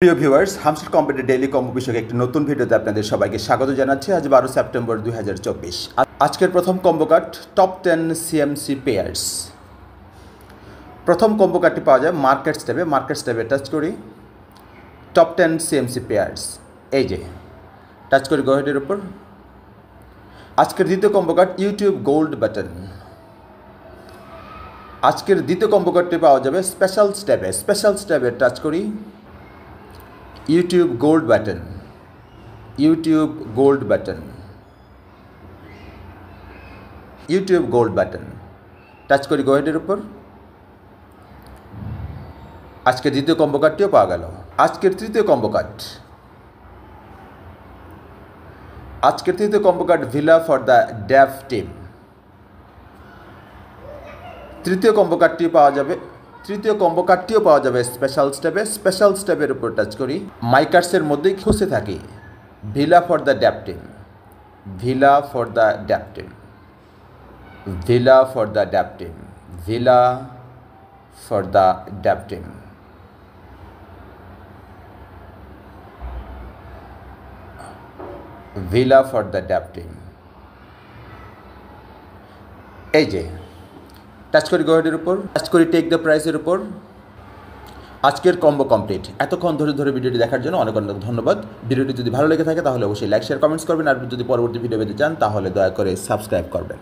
প্রিয় viewers, hamster computer daily combo বিষয়ক একটি নতুন ভিডিওতে আপনাদের সবাইকে স্বাগত জানাচ্ছি। আজ 12 সেপ্টেম্বর 2024। আজকের প্রথম combo card top 10 CMC pairs. প্রথম কম্বো কার্ডটি পাওয়া যায় মার্কেটস ট্যাবে টাচ করি টপ 10 সিএমসি পেয়ার্স। এই যে টাচ করি গো হেডের উপর। আজকের দ্বিতীয় combo card YouTube gold button. আজকের দ্বিতীয় কম্বো কার্ডটি পাওয়া যাবে স্পেশালস ট্যাবে টাচ করি ইউটিউব গোল্ড বাটন টাচ করি গো হেডের উপর। আজকের দ্বিতীয় কম্বো কার্ডটিও পাওয়া গেল। আজকের তৃতীয় combo card villa for the Dave team. তৃতীয় কম্বো কার্ডটিও পাওয়া যাবে স্পেশালস ট্যাবের উপর টাচ করি মাই কার্ডসের মধ্যেই খুঁজে থাকি villa for the Dave team. এই যে টাচ করি গো হেডের উপর, টাচ করি টেক দ্য প্রাইসের উপর। আজকের কম্বো কমপ্লিট। এতক্ষণ ধরে ভিডিওটি দেখার জন্য অনেক ধন্যবাদ। ভিডিওটি যদি ভালো লেগে থাকে তাহলে অবশ্যই লাইক শেয়ার কমেন্টস করবেন, আর যদি পরবর্তী ভিডিও পেতে চান তাহলে দয়া করে সাবস্ক্রাইব করবেন।